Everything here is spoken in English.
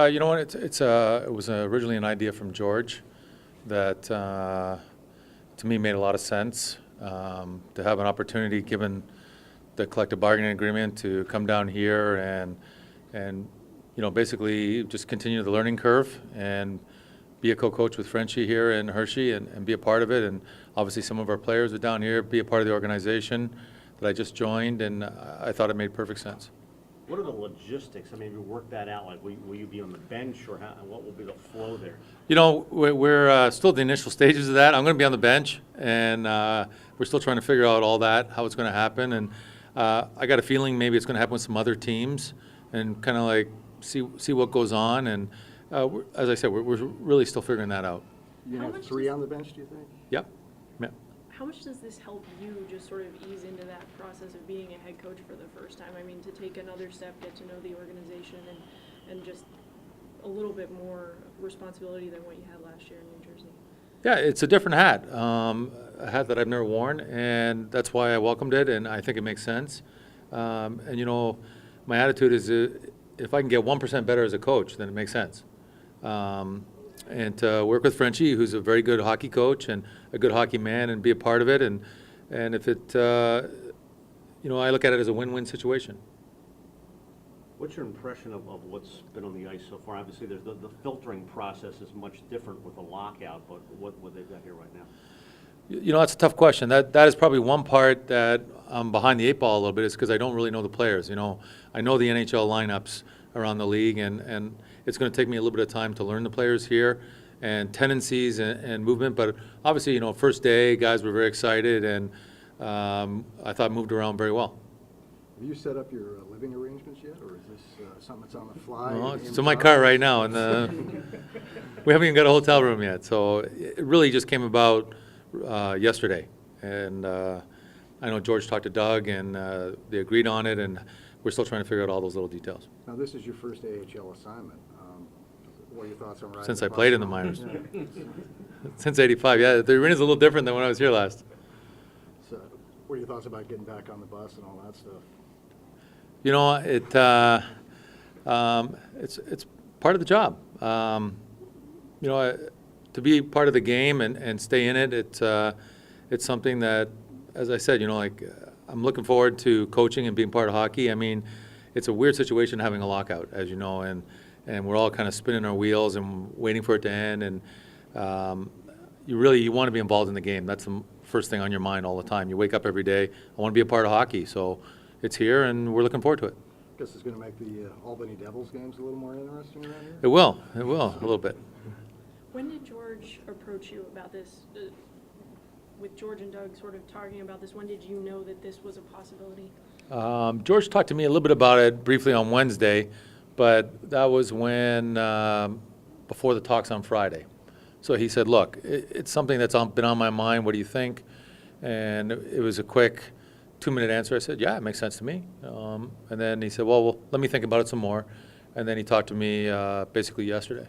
You know what? It was originally an idea from George that to me made a lot of sense to have an opportunity, given the collective bargaining agreement, to come down here and basically just continue the learning curve and be a co-coach with Frenchie here in Hershey and be a part of it. And obviously some of our players are down here, be a part of the organization that I just joined, and I thought it made perfect sense. What are the logistics? I mean, you work that out. Like, will you be on the bench, or what will be the flow there? You know, we're still at the initial stages of that. I'm going to be on the bench, and we're still trying to figure out all that, how it's going to happen. And I got a feeling maybe it's going to happen with some other teams, and kind of like see what goes on. And as I said, we're really still figuring that out. You have three on the bench, do you think? Yep. Yep. How much does this help you just sort of ease into that process of being a head coach for the first time? I mean, to take another step, get to know the organization, and just a little bit more responsibility than what you had last year in New Jersey. Yeah, it's a different hat, a hat that I've never worn, and that's why I welcomed it, and I think it makes sense. And my attitude is if I can get 1% better as a coach, then it makes sense. And to work with Frenchie, who's a very good hockey coach and a good hockey man, and be a part of it. And if it, I look at it as a win-win situation. What's your impression of what's been on the ice so far? Obviously, there's the filtering process is much different with a lockout, but what they've got here right now? That's a tough question. That is probably one part that I'm behind the eight ball a little bit, is because I don't really know the players. I know the NHL lineups around the league, and it's going to take me a little bit of time to learn the players here and tendencies and movement. But obviously, first day, guys were very excited, and I thought moved around very well. Have you set up your living arrangements yet, or is this something that's on the fly? Well, it's in my car right now, and we haven't even got a hotel room yet. So it really just came about yesterday. And I know George talked to Doug, and they agreed on it, and we're still trying to figure out all those little details. Now, this is your first AHL assignment. What are your thoughts on riding Since the I bus? played in the minors. Since '85, yeah. The arena's a little different than when I was here last. So, what are your thoughts about getting back on the bus and all that stuff? It's part of the job. To be part of the game and stay in it, it's something that, as I said, I'm looking forward to coaching and being part of hockey. I mean, it's a weird situation having a lockout, as you know, and we're all kind of spinning our wheels and waiting for it to end. And you want to be involved in the game. That's the first thing on your mind all the time. You wake up every day, I want to be a part of hockey. So it's here, and we're looking forward to it. I guess it's going to make the Albany Devils games a little more interesting around here? It will, a little bit. When did George approach you about this? With George and Doug sort of talking about this, when did you know that this was a possibility? George talked to me a little bit about it briefly on Wednesday, but that was when before the talks on Friday. So he said, look, it's something that's been on my mind. What do you think? And it was a quick 2-minute answer. I said, yeah, it makes sense to me. And then he said, well, let me think about it some more. And then he talked to me basically yesterday.